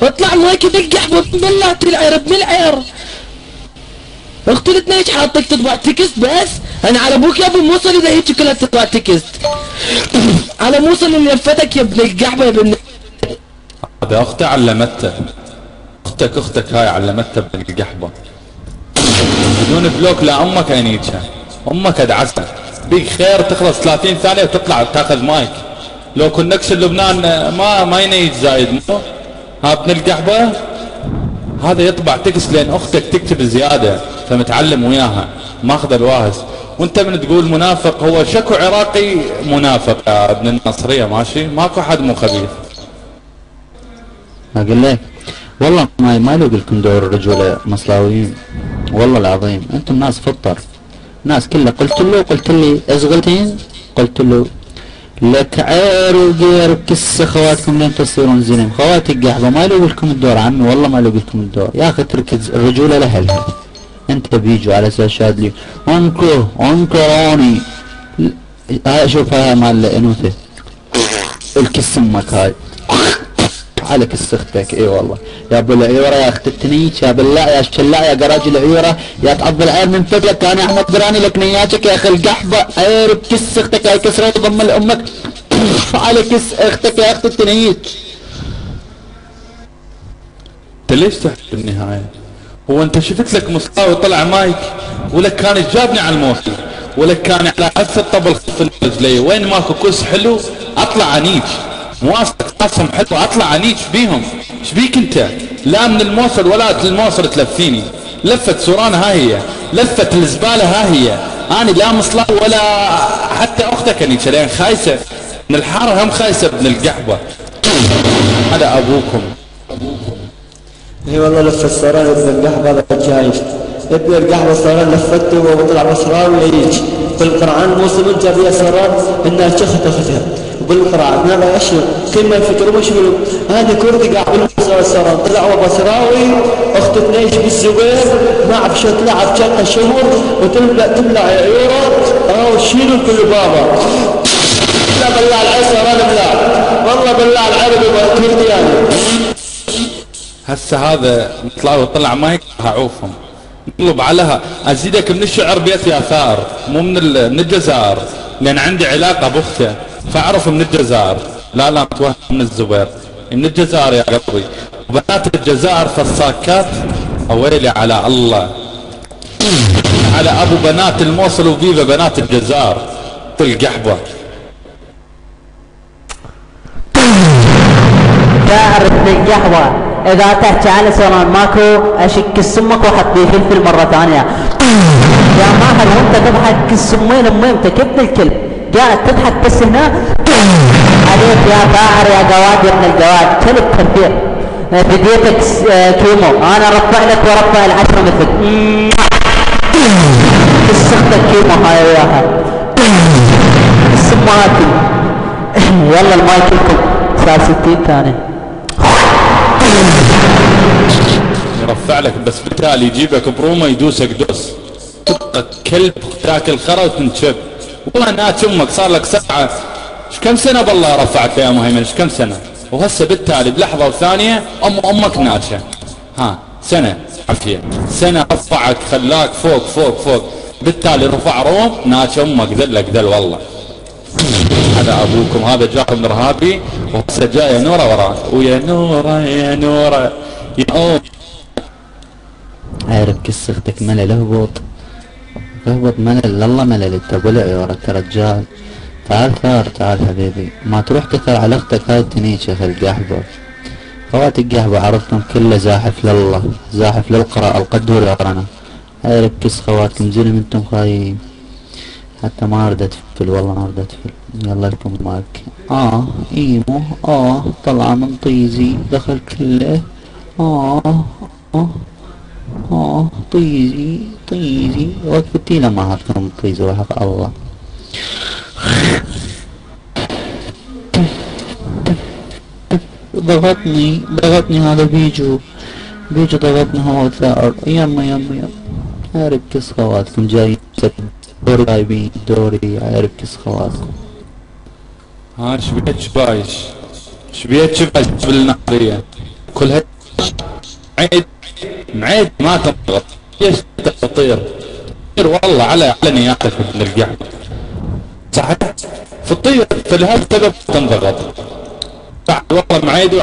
اطلع مايك بالقحبة بالله تلعب بالعير. اختي الاثنين حاطك تطبع تكست بس. انا على ابوك يا ابو موصل اذا هيك كلها تطبع تكست. على موصل اللي لفتك يا ابن القحبة يا ابن. هذا اختي علمته. اختك هاي علمته ابن القحبة. بدون بلوك لا امك عينيتها. امك ادعسها. بيك خير تخلص 30 ثانية وتطلع وتاخذ مايك. لو كونكشن لبنان ما ينيج زايد مو. ها ابن القحبة هذا يطبع تكست لان اختك تكتب زيادة فمتعلم وياها ماخذ الواهز. وانت من تقول منافق هو شكو عراقي منافق يا ابن النصرية ماشي ماكو حد مو خبيث. اقول لك والله ما لو لكم دور الرجولة مصلاويين والله العظيم انتم ناس فطر ناس كلها قلت لي ازغلتين قلت له لك عير وغير كس خواتكم لين تصيرون زلم خواتي القحبة ما لو لكم الدور عمي والله ما لو لكم الدور يا اخي تركز الرجولة لها انت بيجوا على اساس شادلي انكروني هاي شوفها مال انوثة الكس امك هاي على كس اختك اي والله يا ابو العيوره يا اخت التنيش يا بالله يا الشلاع يا قراج العيوره يا تعض العير من فضلك انا احمد براني لك نياتك يا اخي القحبه عير بكس اختك هاي كسرت ضم لامك على كس اختك يا اخت التنيش. انت ليش تحت بالنهايه؟ هو انت شفت لك مصطفى وطلع مايك ولك كان جابني على الموصل ولك كان على حس الطبل خلف رجلي وين ماكو كوس حلو اطلع عنيك مواصلك راسهم حلو اطلع عنيك بيهم. ايش بيك انت؟ لا من الموصل ولا الموصل تلفيني. لفت سوران ها هي لفت الزباله ها هي. انا لا مصلاه ولا حتى اختك انيك لين خايسه من الحاره هم خايسه ابن القحبه. هذا ابوكم. اي والله لفت سوران ابن القحبه هذا جايش ابن القحبه سوران لفته وطلع مصراوي يجي بالقران موسم جاب يا سوران انها شخت اختها بالقران هذا اشياء كلمه يفكروا مش يقولوا هذا كردي قاعد بالمصراوي سوران طلع بصراوي اخت نيش بالزبير ما اعرف شو تلعب شقه شهور وتبلع عيوره او شيلوا كل بابا. لا بالله العين سوران بلا والله بالله العربي كردي يعني. هسه هذا طلع مايك هعوفهم نطلب عليها ازيدك من الشعر بيت يا ثار مو من الجزائر لان عندي علاقه باخته فاعرف من الجزائر. لا متوهم من الزبير من الجزائر يا قلبي. وبنات الجزائر فالصاكات اويلي على الله على ابو بنات الموصل وفيفا بنات الجزائر في القحبه. شاعر ابن القحبه اذا تحكي على سوران ماكو اشك السمك وحط لي فلفل مره ثانيه. يا ماهر وانت تضحك السمين اميمتك ابن الكلب قاعد تضحك بس هنا عليك يا باعر يا قواد يا ابن القواد كلب تربيع بديتك كيمو انا رفع لك ورفع العشره مثلك السختك كيمو هاي وياها السماتي. يلا المايك لكم صار 60 ثانيه يرفع لك بس بالتالي يجيبك برومه يدوسك دوس تبقى كلب تاكل خرا وتنشب. والله ناس امك صار لك ساعه ايش كم سنه بالله رفعك يا مهيمن ايش كم سنه وهسه بالتالي بلحظه وثانيه امك ناتشه ها سنه عافيه سنه رفعك خلاك فوق بالتالي رفع روم ناتشه امك ذلك ذل والله. هذا ابوكم هذا جاكم ارهابي وهسه جايه نوره وراك ويا نوره يا نوره يا ام عارف كس اختك ملل اهبط ملل الله ملل انت ابو العيوره رجال. تعال ثار تعال حبيبي ما تروح تثر على اختك هاي التنيش يا اخي القحبه. خواتي القحبه عرفتم كله زاحف لله زاحف للقراءه القدور يقرنا. عارف كس خواتكم زلم انتم خايين حتى ما ردت تفل والله ما ردت تفل. يلا لكم مايك ايمو طلع من طيزي دخل كله طيزي وقفتي لما هاتكم طيزي وحق الله. ضغطني هذا بيجو ضغطني هو ثار يما عارف كس خواتكم جاي دوري جايبين دوري عارف كس خواتكم. ها شبيت شبايش بالنهريه كلها معيد ما تضغط. ليش تطير؟ والله على نياتك من القحبة صحيح فطير، فلهذا السبب تنضغط. بعد والله معيد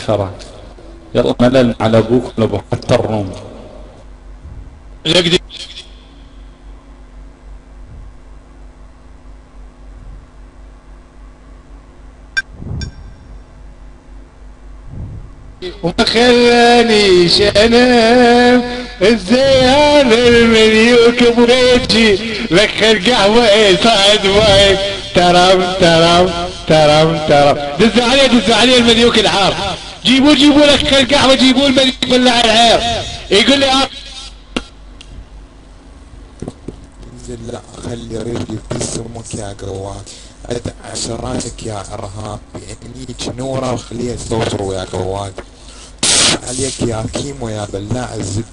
خلاص يلا ملل على ابوك لابو حتى الروم. وما خلانيش انام الزيان المليوك بوجهي لك القهوة صعد واي ترام ترام ترام ترام. دزوا عليه المليوك العار. جيبوا لك القهوة، جيبوا المليوك بالله العار. يقول لي انزل لا خلي رجلي في سمك يا قواد، ادع عشراتك يا ارهاب، بعينيك نوره وخليها توصروا يا قواد. عليك يا كيمو يا بلاع الزب،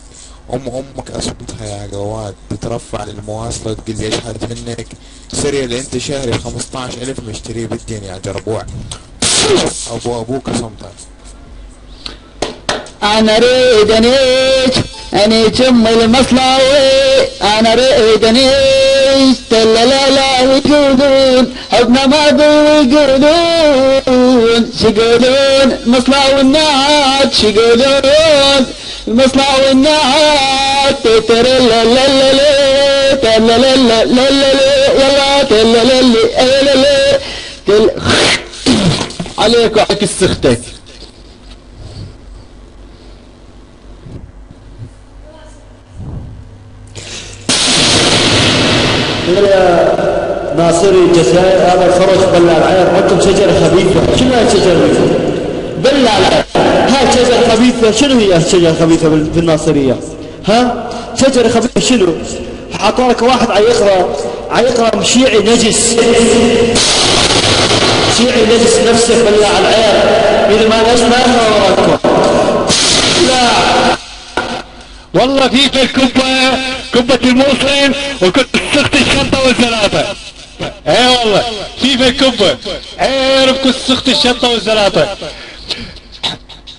امك اصبتها يا قواد، تترفع للمواصلة وتقول لي اشحد منك سريع انت شهري 15,000 مشتريه بالدين يا جربوع. ابوك صمتك. انا اريد انيج ام المصلاوي، انا اريد انيج لا يقولون حبنا ما يقولون شيقولون مصلاوي النعاد، شيقولون المصلاوي النعاد تترلا لا لا لا تلا لا لا لا يلا تلا لا لا عليك وعليك السختك. يا ناصري الجزائر هذا الخرج بلا العير، عندكم شجرة خبيثة. شنو هاي الشجرة؟ بلا العير هاي شجرة خبيثة. شنو هي الشجرة الخبيثة في الناصرية؟ ها؟ شجرة خبيثة شنو؟ حاطوا لك واحد عيقرا شيعي نجس، شيعي نجس نفسه بلا العير. إذا ما ليش ما وراكم؟ لا والله في الكبة الموصل وكنت سخت الشنطة والزلاطة. اي والله في الكبة عيرب كنت سخت الشنطة والزلاطة.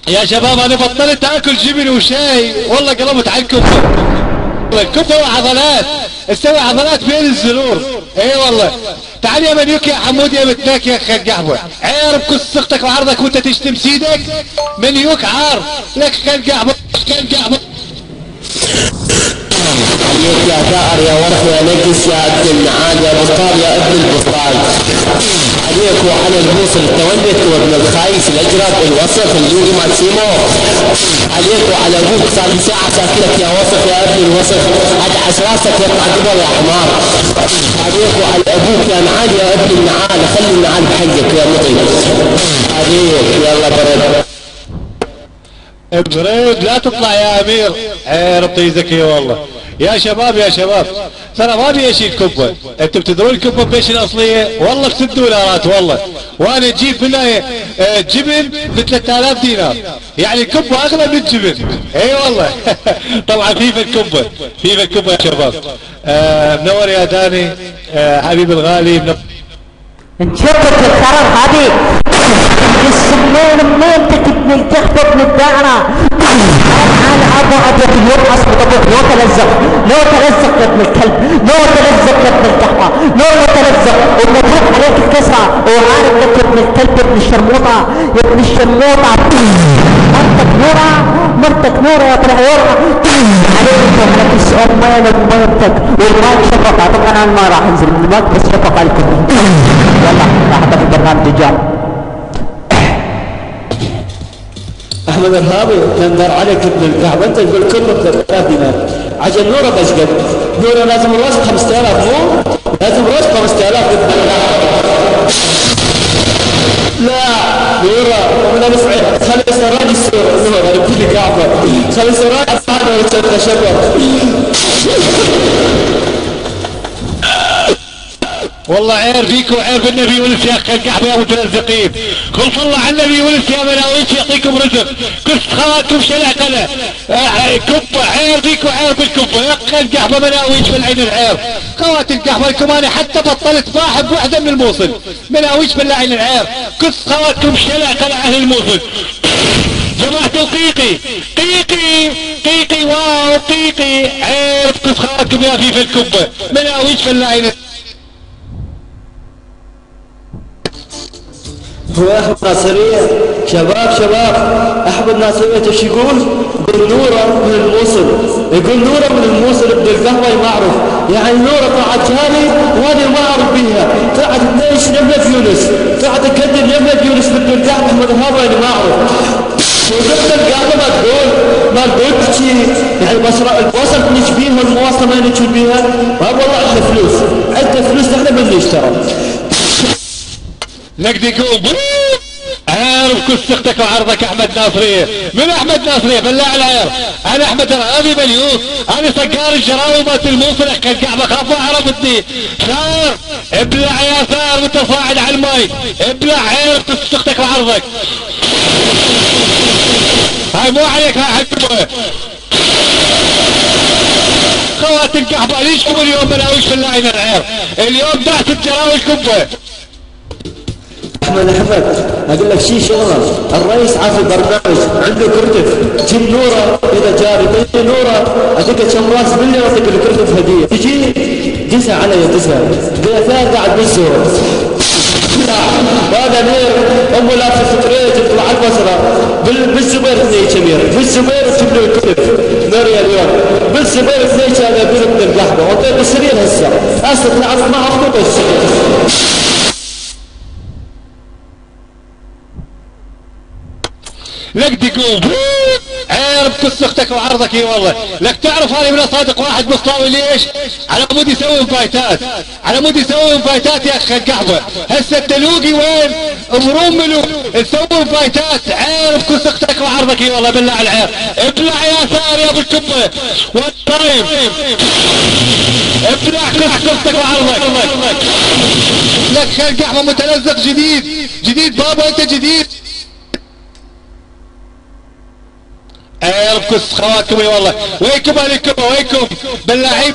يا شباب انا بطلت اكل جبن وشاي والله قلبت على الكبة. الكبة وعضلات، استوي عضلات بين الزلور. اي والله تعال يا منيوك يا حمود يا متناك يا خال قهوة. عيرب كنت سختك وعرضك وانت تشتم سيدك. منيوك عار لك خال قهوة خال قهوة. عليك يا ثائر يا ورخ يا نقص يا عبد النعال يا بسطال يا ابن البسطال. عليك وعلى الموصل التولت وابن الخايس الاجرب الوسط اللي ما تسيمو. عليك وعلى ابوك صار لي ساعه ساكنك يا وسط يا ابن الوسط، ادعس راسك يطلع قبل يا حمار. عليك وعلى ابوك يا نعال يا ابن النعال، خلي النعال بحقك يا مطي. عليك يلا برد بريد لا تطلع يا امير. ربطي ذكية والله. يا شباب ترى ما ابي اشيل كبه. انتم تدرون الكبه بيش الاصليه؟ والله ب$6 والله، وانا اجيب منها جبن ب 3000 دينار، يعني الكبه اغلى من الجبن. اي والله طبعا في الكبه يا شباب. منور يا داني حبيبي الغالي. انشقت الخرر هذه السمين منين تكتب الكحبة من الدعرة. على ابو اليوم اصبت ابوك لو تلزق يا ابن الكلب، لو تلزق يا ابن الكحبة، لو تلزق ومبروك عليك الكسرة وعارف لك يا ابن الكلب يا ابن الشرموطة يا ابن الشرموطة. مرتك نورة يا ابن عيورة عليك وعليك السؤال وميتك والمايك شفقة. طبعا انا ما راح انزل من المايك بس شفقة لكم. يلا راح ابدا في برنامج رجال. احمد ارهابي تندر عليك ابن الكعبه، انت تقول كله ب 3000 دينار. عجل نوره بس قد نوره لازم الراتب 5000 مو لازم راتب 5000 ابن الكعبه. لا نوره من الفعل خلي سراج السور نوره ابن الكعبه، خلي سراج الصعبه وتشبه. والله عير فيك وعير بالنبي ولس يا اخي القحبه يا متلزقين. قل صلى على النبي ولس يا مناويش يعطيكم رزق. كل خواتكم شلع قلة كبه عير فيك وعير بالكبه يا اخي القحبه مناويش بالعين العير. خوات القحبه لكم انا حتى بطلت صاحب وحده من الموصل مناويش بالعين العير. كل خواتكم شلع قلة اهل الموصل. جماعة القيقي قيقي واو قيقي عير كل خواتكم يا في الكبه مناويش بالعين. هو أحمد ناصرية شباب أحمد ناصرية ايش يقول؟ يقول نورة من الموصل، يقول نورة من الموصل ابن القهوة معروف، يعني نورة طلعت جالي وهذه ما أعرف بيها، طلعت تنيش نملة يونس، طلعت تقدم نملة يونس ابن القهوة أحمد هذا اللي ما أعرف. وقلت القهوة ما تقول تحكي يعني الوصل نشبيها المواصلة ما نشبيها، والله عندنا فلوس احنا من نشتري. نقدي يقول عارف كل سختك وعرضك احمد ناصريه. من احمد ناصريه بالله العير؟ انا احمد الرغابي بليوس، انا سكار الشراوي مالت الموصل اخي الكعبه خافوا عرفتني. ثار ابلع يا ثار وانت صاعد على الماي ابلع عير كل سختك وعرضك. هاي مو عليك هاي حكمه. خوات القحبه ليشكم اليوم ملاويش في العين العير. اليوم دعت الجراوي الكبه. احمد اقول لك شيء شغله، الرئيس عارف البرنامج عنده كرتف جيب نوره اذا جاري بيجي نوره اعطيك كم راس باللي واعطيك الكرتف هديه تجي دسها علي دسها ثلاث قاعد بالزور هذا نير امه لابسه ستريت تطلع على البصره بالزبير اثنين كبير بالزبير تجيب له الكرتف نوري اليوم بالزبير اثنين هذا بين ابن القحبه وطيب بالسرير هسه طلعت ما اخطط السرير. لك تقوم عير بكل اختك وعرضك اي والله. لك تعرف هذه من صادق واحد مصلاوي ليش؟ على مود يسوي مفايتات، على مود يسوي مفايتات يا اخي القحبه. هسه التلوقي وين؟ بروم ملوك تسوي مفايتات عير بكل اختك وعرضك اي والله بالله على العير. ابلع يا ثار يا ابو الكبه والطيب ابلع كل اختك وعرضك. لك خير القحبه متلزق جديد بابا انت جديد. عيركم خواتكم اي والله. وينكم اهل الكبه وينكم باللعيب.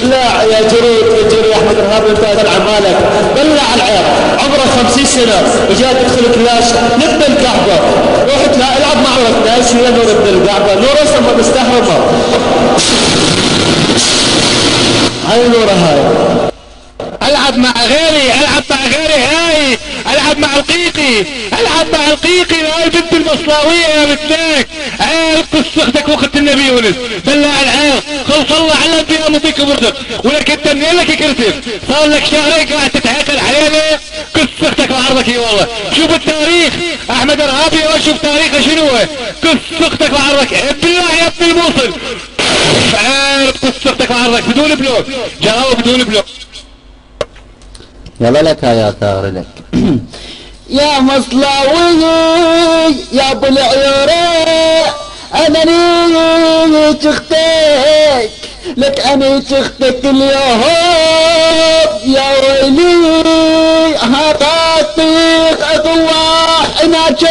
لا يا جري احمد الرهاب انت تلعب مالك بلع العير عمره 50 سنه وجاء تدخل كلاش نبدا الكعبه رحت لا العب مع ولدنا شويه نور ابن الكعبه نور اصلا مستحرمه. هاي نوره هاي العب مع غيري هاي العب مع القيقي هاي البنت المصلاويه يا مثلك عير قصتك وقت النبي يونس بالله العير. خلص الله على الانبياء مضيكم رزق ولك انت منين لك كرتف صار لك شهرين قاعد تتعقل علينا قصتك وعرضك اي والله. شوف التاريخ احمد الرهابي وشوف تاريخه شنو قصتك وعرضك بالله يا ابن الموصل عير قصتك وعرضك بدون بلوك جراوه بدون بلوك. يلا لك يا ثار لك. يا مصلاوي يا ابو العيورة انا تختك لك انا تختك اليوم يا ويلي هطاطيق اطواح اناجو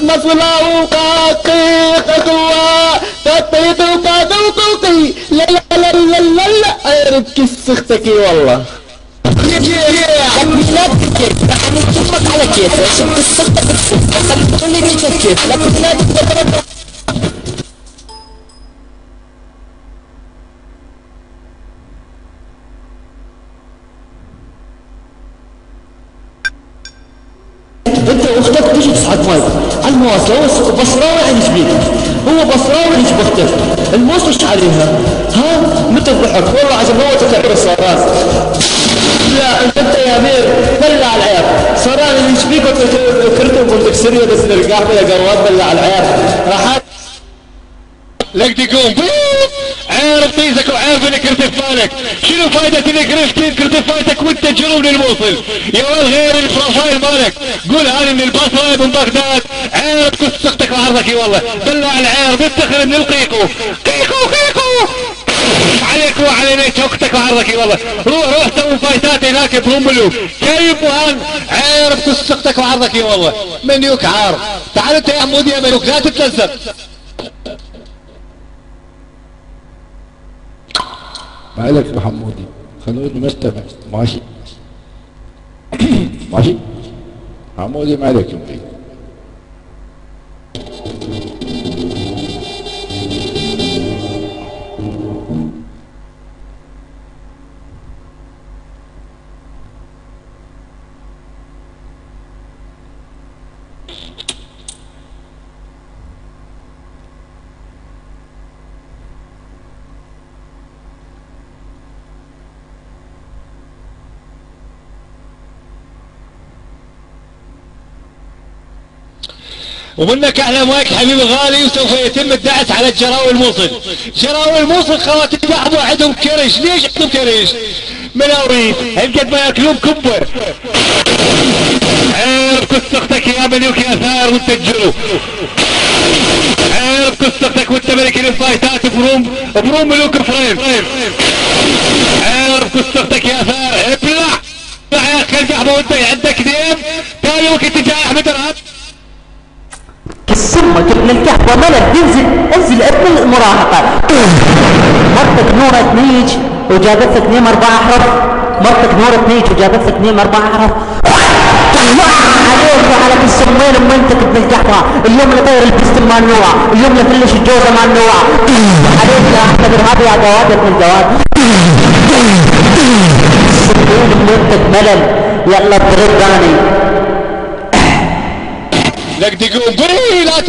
مصلاوي قاطيق اطواح تطيط وقاطوطي لا لا لا لا لا لا ارد كس اختك والله. لا تكيف يعني تطبق على كيفك شفت السلطة بالسلطة خلي كيفك كيف لكن لا تتدرب. انت واختك تجي تصعد ماي على المواصلة بصراوي عن شبيك هو بصراوي عن بختك المواصلة ايش عليها ها متى الضحك والله عشان هو تتعبير الصارات. لا انت يا امير بلع العير صران اللي يشبيك وكرتب وتكسريه بس نرقع بلا قروات بلع العير راح لك تقوم عير طيزك وعير بلا كرتب مالك؟ شنو فايدة انك رحت كردفايتك وانت جنوب للموصل؟ يا ولد غير البروفايل مالك، قول هذه من البصرة من بغداد، عير تكس سختك وعرضك اي والله، بالله العير بيفتخر من القيقو، قيقو عليك وعلى اختك وعرضك اي والله، روح سوي فايتات هناك بهم ملوك، كيف وهان عير بكس سختك وعرضك اي والله، منيوك عار، تعال انت يا حمودي يا منوك لا تتلزق. ما عليك يا حمودي، خلوني مستمع ماشي. ماشي حمودي ما عليك يمكن. ومنك اعلى مايك حبيبي الغالي، وسوف يتم الدعس على الجراوي الموصل. جراوي الموصل خواتي لاحظوا عندهم كرش، ليش عندهم كرش؟ ملاوي هالقد ما ياكلون كبه. عير كس اختك يا مليوك يا ثار وانت الجنو. عير كس اختك وانت ملك الفايتات بروم ملوك فريم. عير كس اختك يا ثار ابلع يا اخي القحبه وانت عندك ديم. ثاني وقت جاي احمد رهب كسمك ابن الكحبة ملك، انزل ابن المراهقة. مرتك نورة نيج وجابت لك نيم 4 احرف، مرتك نورة نيج وجابت لك نيم 4 احرف. عليك وعلى كسمين امنتك ابن الكحبة، اليوم اللي طير البستم مال نوع، اليوم اللي فلش الجوزة مال نوع. عليك يا احمد ارهاب يا جواد ابن الجواد. كسمين امنتك ملل، يلا بغير ثاني. لك تقوم قولي لا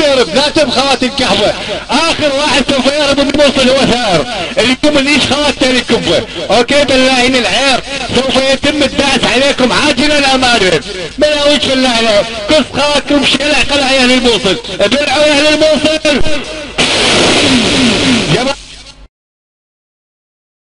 تهرب خواتي الكحبة. اخر واحد سوف يهرب من الموصل هو ثار، اليوم اللي يش خواتي الكبة. اوكي باللاهين العير سوف يتم الدعس عليكم عاجلا ام اجلا. ملاويش بالله عليك، كس خواتكم شلع قلع يا اهل الموصل، بلعوا يا اهل الموصل،